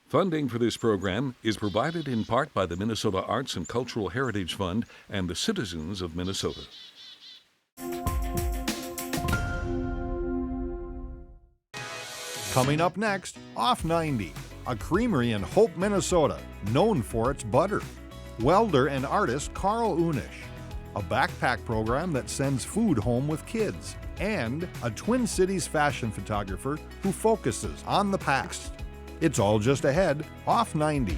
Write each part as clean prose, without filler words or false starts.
Funding for this program is provided in part by the Minnesota Arts and Cultural Heritage Fund and the citizens of Minnesota. Coming up next, Off 90, a creamery in Hope, Minnesota, known for its butter. Welder and artist Karl Unnasch, a backpack program that sends food home with kids, and a Twin Cities fashion photographer who focuses on the past. It's all just ahead, Off 90.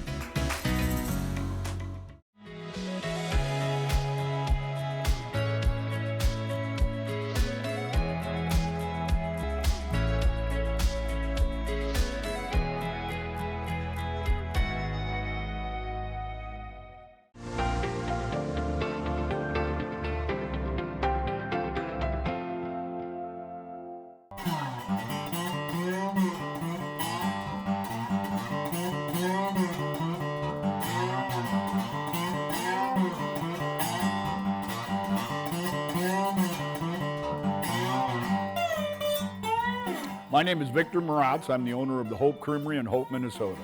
My name is Victor Maratz. I'm the owner of the Hope Creamery in Hope, Minnesota.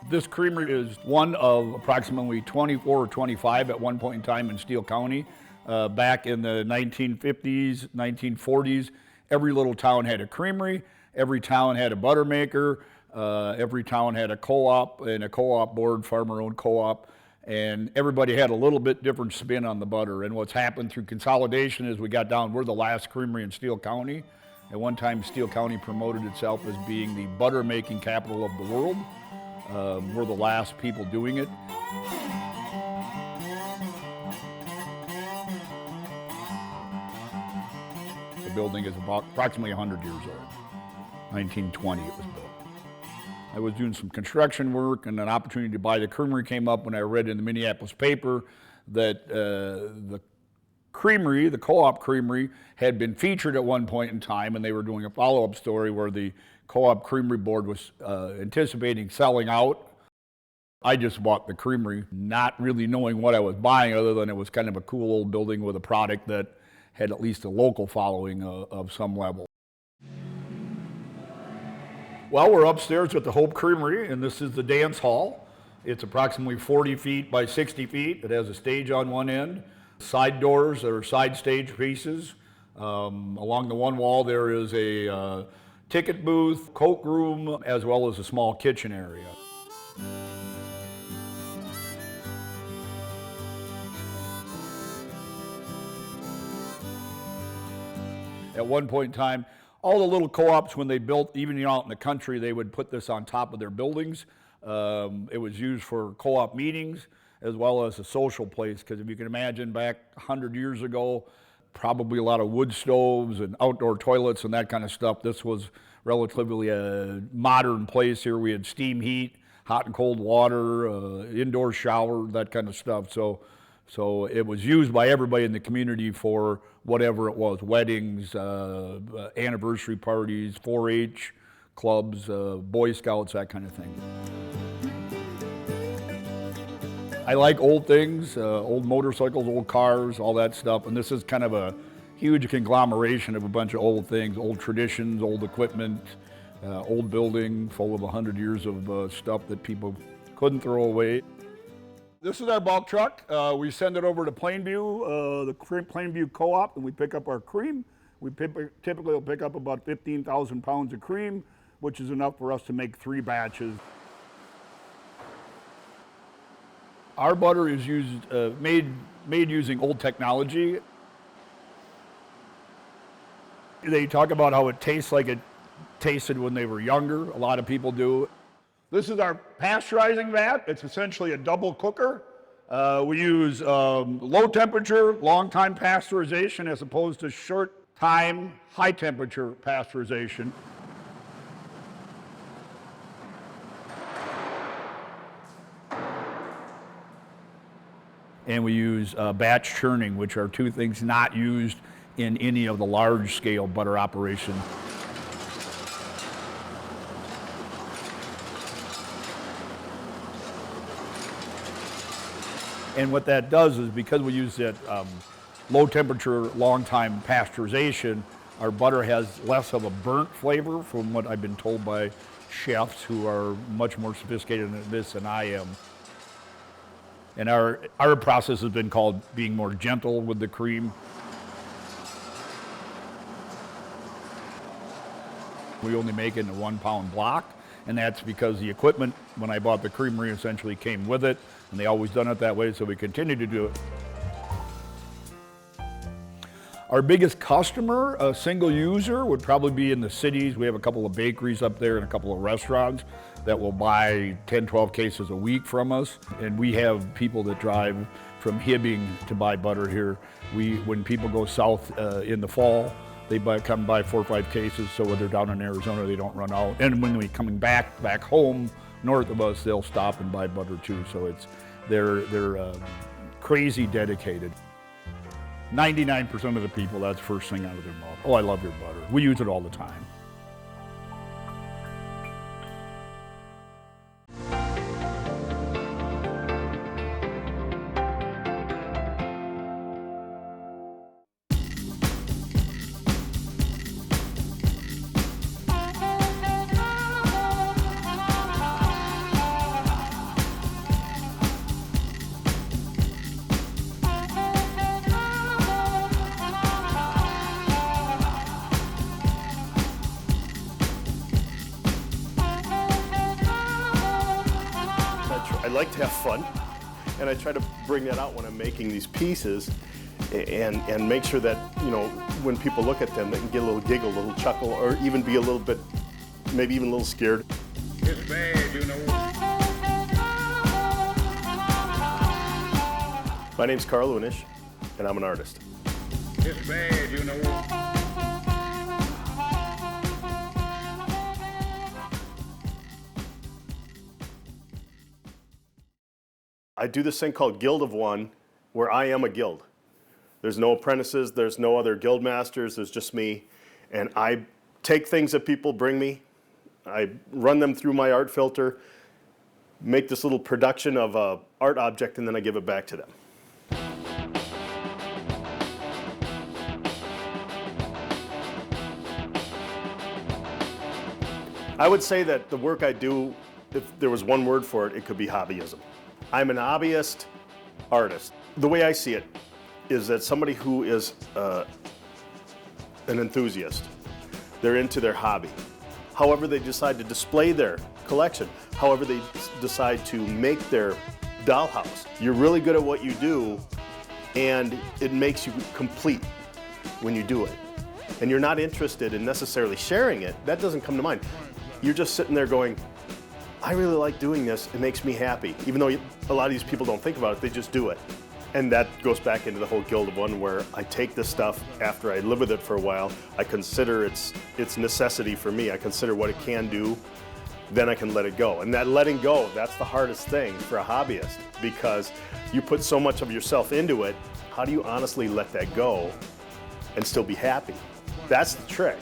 This creamery is one of approximately 24 or 25 at one point in time in Steele County. Back in the 1950s, 1940s, every little town had a creamery, every town had a butter maker, every town had a co-op and a co-op board, farmer-owned co-op, and everybody had a little bit different spin on the butter. And what's happened through consolidation is we got down, we're the last creamery in Steele County. At one time, Steele County promoted itself as being the butter-making capital of the world. We're the last people doing it. The building is about approximately 100 years old. 1920 it was built. I was doing some construction work, and an opportunity to buy the creamery came up when I read in the Minneapolis paper that the creamery, the co-op creamery, had been featured at one point in time, and they were doing a follow-up story where the co-op creamery board was anticipating selling out. I just bought the creamery, not really knowing what I was buying other than it was kind of a cool old building with a product that had at least a local following of some level. Well, we're upstairs at the Hope Creamery, and this is the dance hall. It's approximately 40 feet by 60 feet. It has a stage on one end. Side doors or side stage pieces. Along the one wall there is a ticket booth, coat room, as well as a small kitchen area. At one point in time, all the little co-ops, when they built, even out in the country, they would put this on top of their buildings. It was used for co-op meetings, as well as a social place, because if you can imagine back 100 years ago, probably a lot of wood stoves and outdoor toilets and that kind of stuff. This was relatively a modern place here. We had steam heat, hot and cold water, indoor shower, that kind of stuff. So it was used by everybody in the community for whatever it was, weddings, anniversary parties, 4-H clubs, Boy Scouts, that kind of thing. I like old things, old motorcycles, old cars, all that stuff, and this is kind of a huge conglomeration of a bunch of old things, old traditions, old equipment, old building full of 100 years of stuff that people couldn't throw away. This is our bulk truck. We send it over to Plainview, the Plainview Co-op, and we pick up our cream. We typically will pick up about 15,000 pounds of cream, which is enough for us to make 3 batches. Our butter is made using old technology. They talk about how it tastes like it tasted when they were younger. A lot of people do. This is our pasteurizing vat. It's essentially a double cooker. We use low temperature, long time pasteurization as opposed to short time, high temperature pasteurization. And we use batch churning, which are 2 things not used in any of the large-scale butter operations. And what that does is, because we use that low temperature, long time pasteurization, our butter has less of a burnt flavor, from what I've been told by chefs who are much more sophisticated in this than I am. And our process has been called being more gentle with the cream. We only make it in a 1 pound block, and that's because the equipment, when I bought the creamery, essentially came with it, and they always done it that way, so we continue to do it. Our biggest customer, a single user, would probably be in the cities. We have a couple of bakeries up there and a couple of restaurants that will buy 10, 12 cases a week from us. And we have people that drive from Hibbing to buy butter here. When people go south in the fall, they come buy 4 or 5 cases, so when they're down in Arizona, they don't run out. And when they're coming back home north of us, they'll stop and buy butter too. So they're crazy dedicated. 99% of the people, that's the first thing out of their mouth. Oh, I love your butter. We use it all the time. I like to have fun, and I try to bring that out when I'm making these pieces and make sure that, you know, when people look at them, they can get a little giggle, a little chuckle, or even be a little bit, maybe even a little scared. It's bad, you know. My name's Karl Unnasch, and I'm an artist. It's bad, you know. I do this thing called Guild of One, where I am a guild. There's no apprentices, there's no other guild masters, there's just me. And I take things that people bring me, I run them through my art filter, make this little production of an art object, and then I give it back to them. I would say that the work I do, if there was one word for it, it could be hobbyism. I'm an hobbyist artist. The way I see it is that somebody who is an enthusiast, they're into their hobby. However they decide to display their collection, however they decide to make their dollhouse, you're really good at what you do, and it makes you complete when you do it. And you're not interested in necessarily sharing it. That doesn't come to mind. You're just sitting there going, I really like doing this, it makes me happy. Even though a lot of these people don't think about it, they just do it. And that goes back into the whole Guild of One, where I take this stuff after I live with it for a while, I consider its necessity for me, I consider what it can do, then I can let it go. And that letting go, that's the hardest thing for a hobbyist, because you put so much of yourself into it, how do you honestly let that go and still be happy? That's the trick.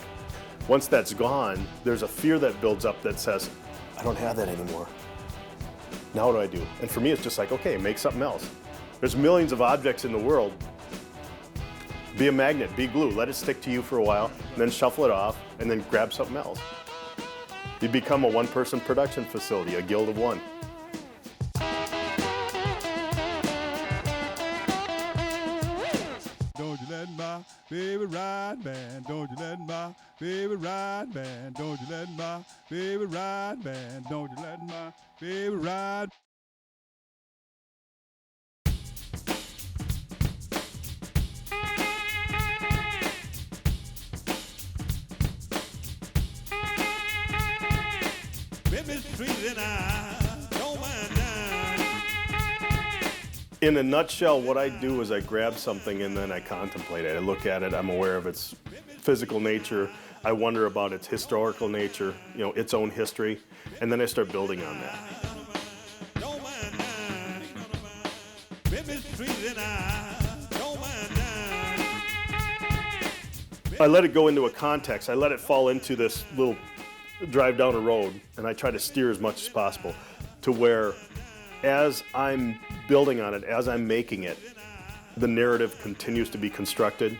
Once that's gone, there's a fear that builds up that says, I don't have that anymore. Now what do I do? And for me, it's just like, okay, make something else. There's millions of objects in the world. Be a magnet, be glue, let it stick to you for a while, and then shuffle it off, and then grab something else. You become a one-person production facility, a Guild of One. Don't you let my baby ride, man. Don't you let my baby ride, man. Don't you let my baby ride, man. Don't you let my baby ride. Baby's sweet and I don't mind now. In a nutshell, what I do is I grab something and then I contemplate it. I look at it, I'm aware of its physical nature. I wonder about its historical nature, you know, its own history, and then I start building on that. Don't mind now. Baby's sweet and I don't mind now. I let it go into a context. I let it fall into this little drive down a road, and I try to steer as much as possible to where, as I'm building on it, as I'm making it, the narrative continues to be constructed.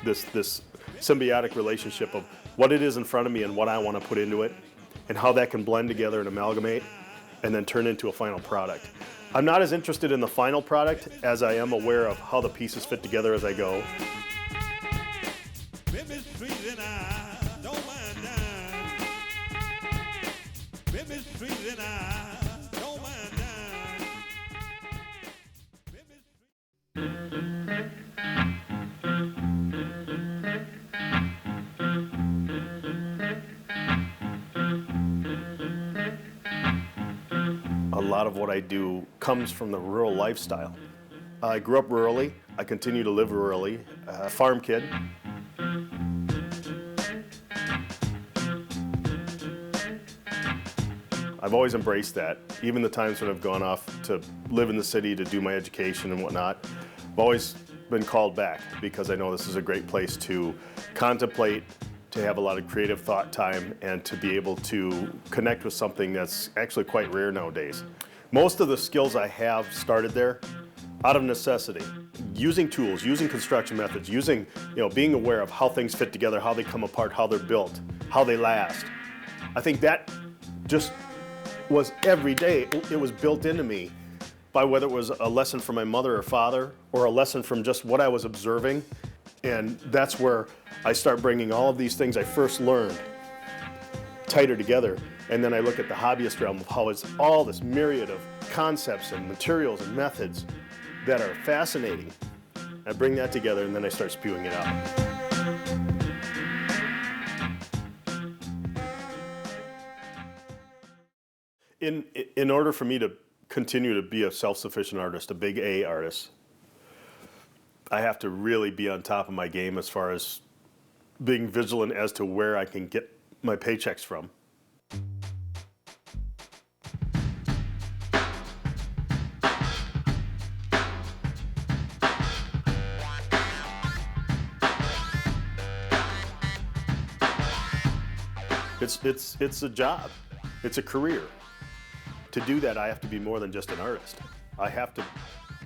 This symbiotic relationship of what it is in front of me and what I want to put into it. and how that can blend together and amalgamate and then turn into a final product. I'm not as interested in the final product as I am aware of how the pieces fit together as I go. Baby's sweet and I don't mind dying. Baby's sweet and I don't mind dying. A lot of what I do comes from the rural lifestyle. I grew up rurally. I continue to live rurally. Farm kid. I've always embraced that. Even the times when I've gone off to live in the city to do my education and whatnot, I've always been called back because I know this is a great place to contemplate, to have a lot of creative thought time, and to be able to connect with something that's actually quite rare nowadays. Most of the skills I have started there out of necessity. Using tools, using construction methods, using, being aware of how things fit together, how they come apart, how they're built, how they last. I think that just was every day. It was built into me by whether it was a lesson from my mother or father or a lesson from just what I was observing. And that's where I start bringing all of these things I first learned tighter together. And then I look at the hobbyist realm of how it's all this myriad of concepts and materials and methods that are fascinating. I bring that together and then I start spewing it out. In order for me to continue to be a self-sufficient artist, a big A artist, I have to really be on top of my game as far as being vigilant as to where I can get my paychecks from. It's a job. It's a career. To do that, I have to be more than just an artist. I have to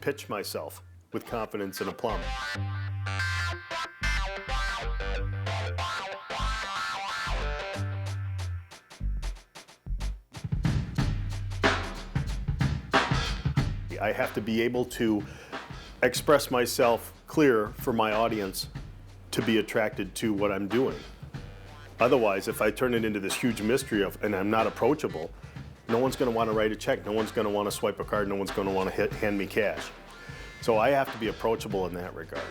pitch myself with confidence and aplomb. I have to be able to express myself clear for my audience to be attracted to what I'm doing. Otherwise, if I turn it into this huge mystery and I'm not approachable, no one's going to want to write a check, no one's going to want to swipe a card, no one's going to want to hand me cash. So I have to be approachable in that regard.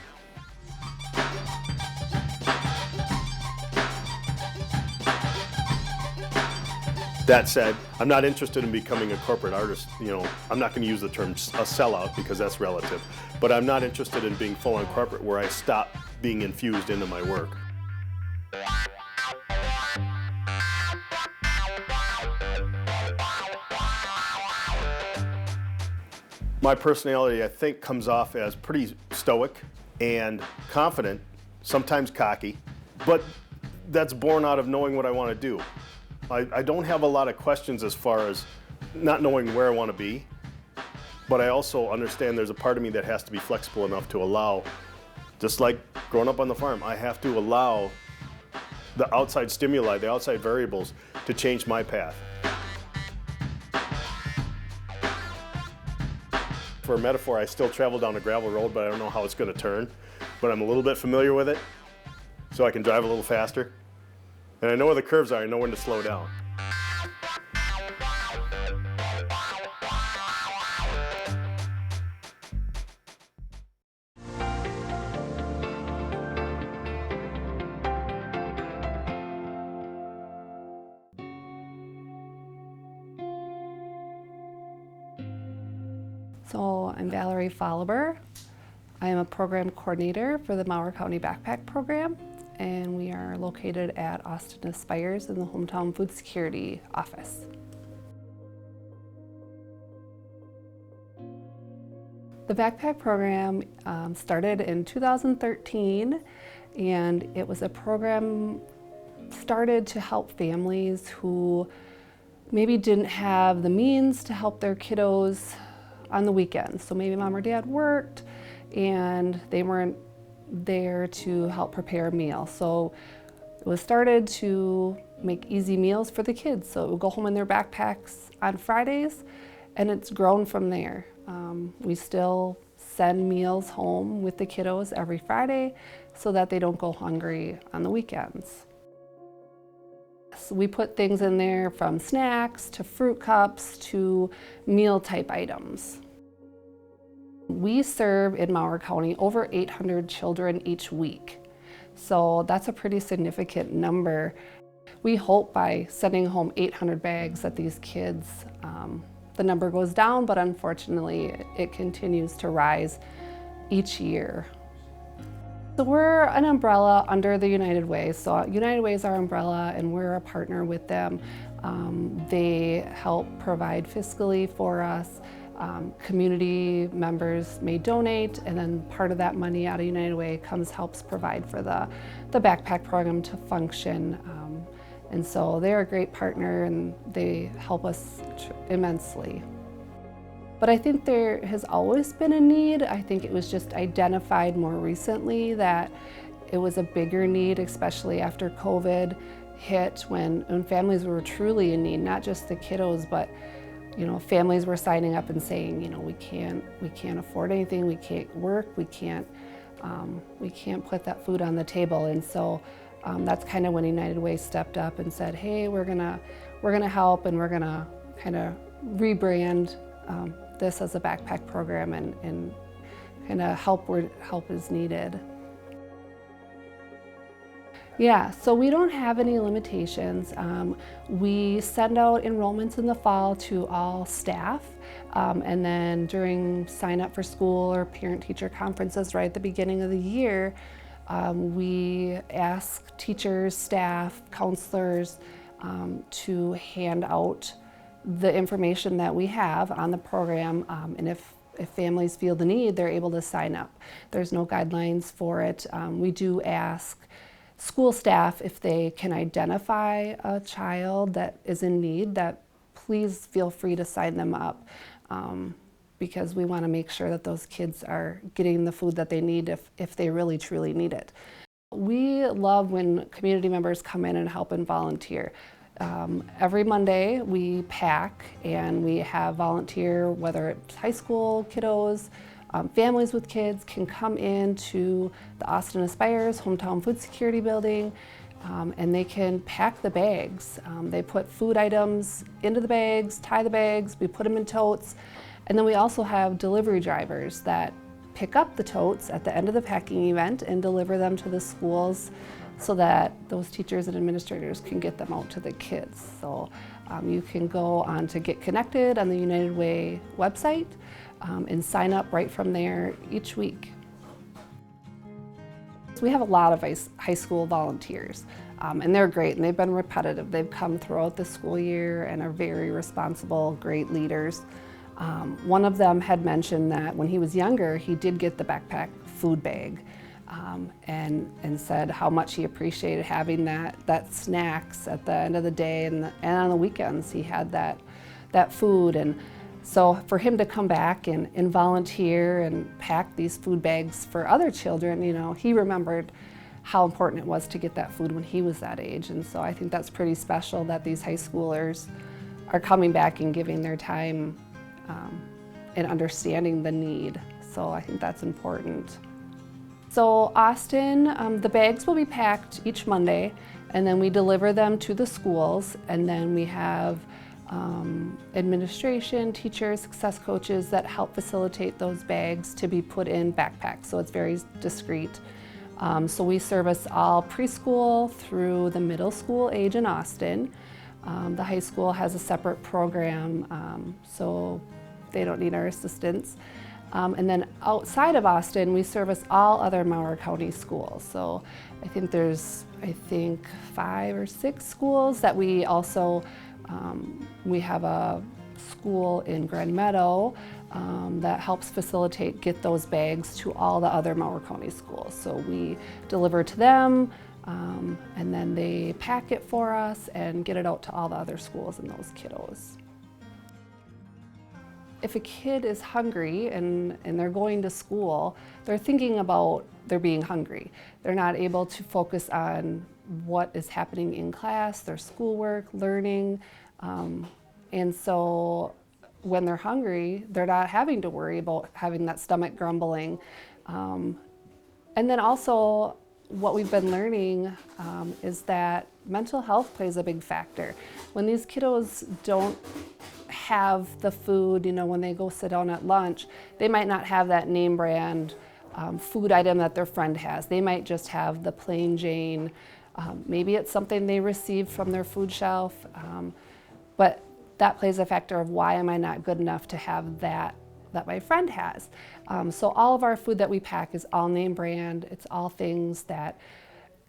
That said, I'm not interested in becoming a corporate artist. I'm not going to use the term a sellout because that's relative, but I'm not interested in being full-on corporate where I stop being infused into my work. My personality, I think, comes off as pretty stoic and confident, sometimes cocky, but that's born out of knowing what I want to do. I don't have a lot of questions as far as not knowing where I want to be, but I also understand there's a part of me that has to be flexible enough to allow, just like growing up on the farm, I have to allow the outside stimuli, the outside variables to change my path. For a metaphor, I still travel down a gravel road, but I don't know how it's going to turn. But I'm a little bit familiar with it, so I can drive a little faster. And I know where the curves are, I know when to slow down. So I'm Valerie Folliber. I am a program coordinator for the Mower County Backpack Program, and we are located at Austin Aspires in the Hometown Food Security Office. The backpack program started in 2013, and it was a program started to help families who maybe didn't have the means to help their kiddos on the weekends. So maybe mom or dad worked and they weren't there to help prepare a meal. So it was started to make easy meals for the kids. So it would go home in their backpacks on Fridays, and it's grown from there. We still send meals home with the kiddos every Friday so that they don't go hungry on the weekends. So we put things in there from snacks to fruit cups to meal type items. We serve in Mower County over 800 children each week. So that's a pretty significant number. We hope by sending home 800 bags that these kids, the number goes down, but unfortunately it continues to rise each year. So we're an umbrella under the United Way. So United Way is our umbrella and we're a partner with them. They help provide fiscally for us. Community members may donate, and then part of that money out of United Way helps provide for the backpack program to function. And so they're a great partner and they help us immensely. But I think there has always been a need. I think it was just identified more recently that it was a bigger need, especially after COVID hit, when families were truly in need, not just the kiddos, but families were signing up and saying, we can't afford anything, we can't work, we can't put that food on the table. And so that's kind of when United Way stepped up and said, hey, we're gonna help, and we're gonna kind of rebrand this as a backpack program and kind of help where help is needed. Yeah, so we don't have any limitations. We send out enrollments in the fall to all staff, and then during sign up for school or parent-teacher conferences right at the beginning of the year, we ask teachers, staff, counselors to hand out the information that we have on the program, and if families feel the need, they're able to sign up. There's no guidelines for it. We do ask school staff if they can identify a child that is in need, that please feel free to sign them up, because we want to make sure that those kids are getting the food that they need if they really truly need it. We love when community members come in and help and volunteer. Every Monday we pack and we have volunteer, whether it's high school kiddos, families with kids can come into the Austin Aspires Hometown Food Security Building, and they can pack the bags. They put food items into the bags, tie the bags, we put them in totes, and then we also have delivery drivers that pick up the totes at the end of the packing event and deliver them to the schools so that those teachers and administrators can get them out to the kids. So you can go on to Get Connected on the United Way website and sign up right from there each week. We have a lot of high school volunteers, and they're great, and they've been repetitive. They've come throughout the school year and are very responsible, great leaders. One of them had mentioned that when he was younger, he did get the backpack food bag, and said how much he appreciated having that snacks at the end of the day, and on the weekends he had that food. And so for him to come back and volunteer and pack these food bags for other children, he remembered how important it was to get that food when he was that age. And so I think that's pretty special that these high schoolers are coming back and giving their time and understanding the need. So I think that's important. So Austin, the bags will be packed each Monday, and then we deliver them to the schools, and then we have administration, teachers, success coaches that help facilitate those bags to be put in backpacks, so it's very discreet. So we service all preschool through the middle school age in Austin. The high school has a separate program, so they don't need our assistance. And then outside of Austin, we service all other Mower County schools. So I think there's 5 or 6 schools that we also, we have a school in Grand Meadow that helps get those bags to all the other Mower County schools. So we deliver to them, and then they pack it for us and get it out to all the other schools and those kiddos. if a kid is hungry and they're going to school, they're thinking about they're being hungry. They're not able to focus on what is happening in class, their schoolwork, learning. And so when they're hungry, they're not having to worry about having that stomach grumbling. And then also what we've been learning is that mental health plays a big factor. When these kiddos don't have the food, when they go sit down at lunch, they might not have that name brand food item that their friend has. They might just have the plain Jane. Maybe it's something they received from their food shelf, but that plays a factor of why am I not good enough to have that my friend has. So all of our food that we pack is all name brand. It's all things that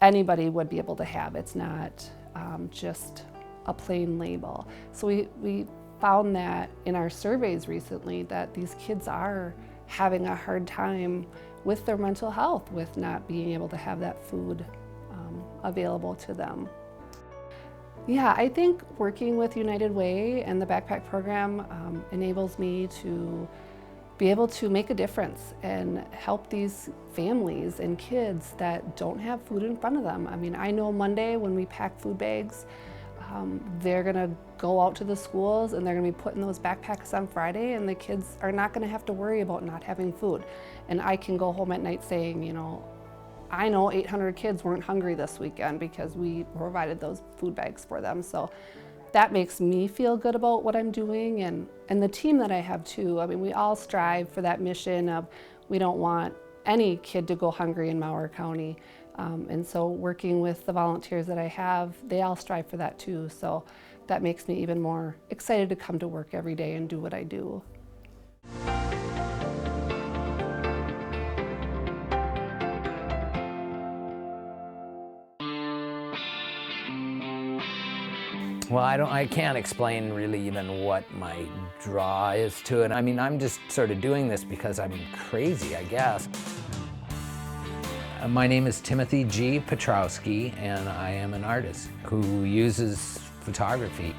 anybody would be able to have. It's not just a plain label. So we found that in our surveys recently that these kids are having a hard time with their mental health, with not being able to have that food available to them. Yeah, I think working with United Way and the backpack program enables me to be able to make a difference and help these families and kids that don't have food in front of them. I mean, I know Monday when we pack food bags, they're gonna go out to the schools and they're gonna be putting those backpacks on Friday, and the kids are not gonna have to worry about not having food. And I can go home at night saying, I know 800 kids weren't hungry this weekend because we provided those food bags for them. So that makes me feel good about what I'm doing, and the team that I have too. I mean, we all strive for that mission of we don't want any kid to go hungry in Mower County. And so working with the volunteers that I have, they all strive for that too. So that makes me even more excited to come to work every day and do what I do. Well, I can't explain really even what my draw is to it. I mean, I'm just sort of doing this because I'm crazy, I guess. My name is Timothy G. Piotrowski, and I am an artist who uses photography.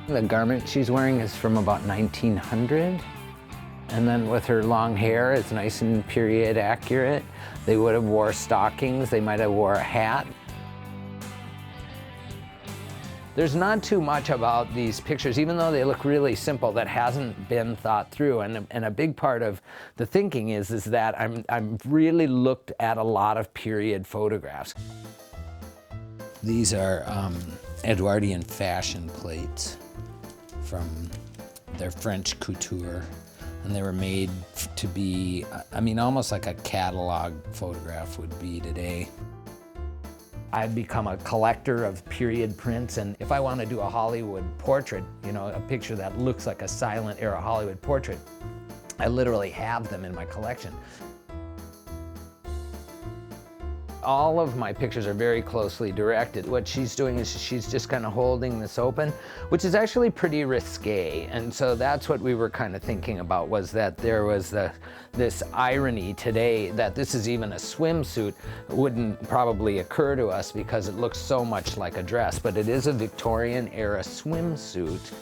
The garment she's wearing is from about 1900. And then with her long hair, it's nice and period accurate. They would have wore stockings, they might have wore a hat. There's not too much about these pictures, even though they look really simple, that hasn't been thought through. And a big part of the thinking is that I'm really looked at a lot of period photographs. These are Edwardian fashion plates from their French couture. And they were made to be, I mean, almost like a catalog photograph would be today. I've become a collector of period prints, and if I want to do a Hollywood portrait, a picture that looks like a silent era Hollywood portrait, I literally have them in my collection. All of my pictures are very closely directed. What she's doing is she's just kind of holding this open, which is actually pretty risque. And so that's what we were kind of thinking about, was that there was this irony today that this is even a swimsuit. It wouldn't probably occur to us because it looks so much like a dress, but it is a Victorian era swimsuit.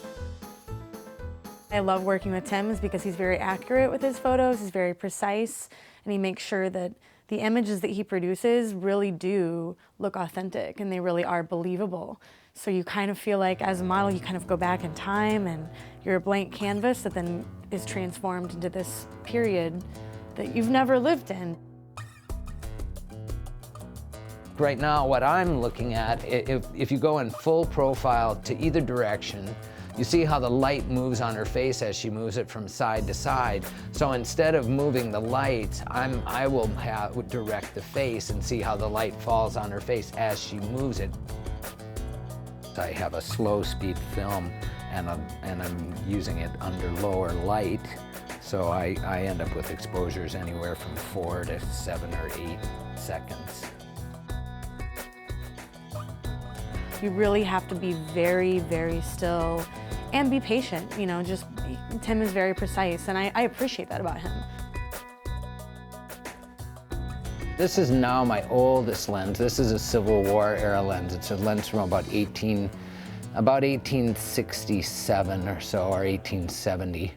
I love working with Tim because he's very accurate with his photos, he's very precise, and he makes sure that the images that he produces really do look authentic and they really are believable. So you kind of feel like as a model, you kind of go back in time and you're a blank canvas that then is transformed into this period that you've never lived in. Right now, what I'm looking at, if you go in full profile to either direction, you see how the light moves on her face as she moves it from side to side. So instead of moving the light, I will direct the face and see how the light falls on her face as she moves it. I have a slow speed film and I'm using it under lower light. So I end up with exposures anywhere from 4 to 7 or 8 seconds. You really have to be very, very still and be patient. Tim is very precise, and I appreciate that about him. This is now my oldest lens. This is a Civil War era lens. It's a lens from about 18 about 1867 or so, or 1870.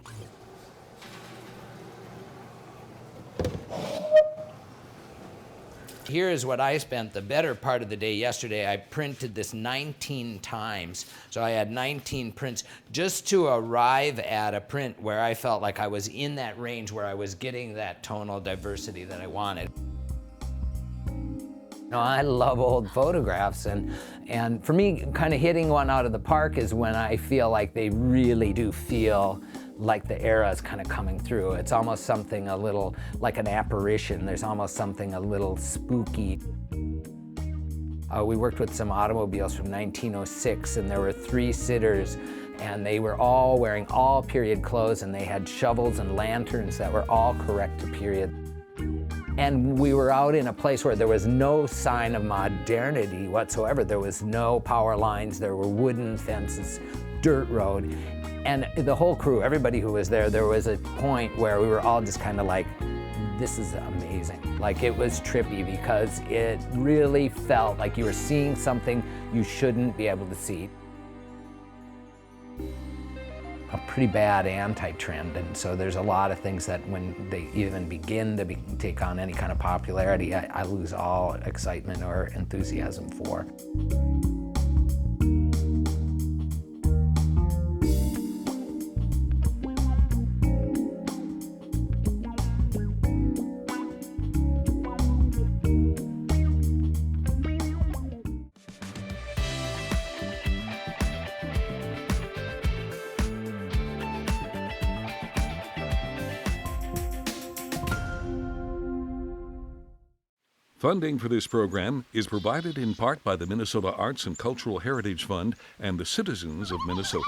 Here is what I spent the better part of the day yesterday. I printed this 19 times. So I had 19 prints just to arrive at a print where I felt like I was in that range where I was getting that tonal diversity that I wanted. I love old photographs, and for me, kind of hitting one out of the park is when I feel like they really do feel like the era is kind of coming through. It's almost something a little like an apparition. There's almost something a little spooky. We worked with some automobiles from 1906, and there were 3 sitters, and they were all wearing all period clothes, and they had shovels and lanterns that were all correct to period. And we were out in a place where there was no sign of modernity whatsoever. There was no power lines, there were wooden fences, dirt road. And the whole crew, everybody who was there, there was a point where we were all just kind of like, this is amazing. Like, it was trippy because it really felt like you were seeing something you shouldn't be able to see. A pretty bad anti-trend, and so there's a lot of things that when they even begin to take on any kind of popularity, I lose all excitement or enthusiasm for. Funding for this program is provided in part by the Minnesota Arts and Cultural Heritage Fund and the citizens of Minnesota.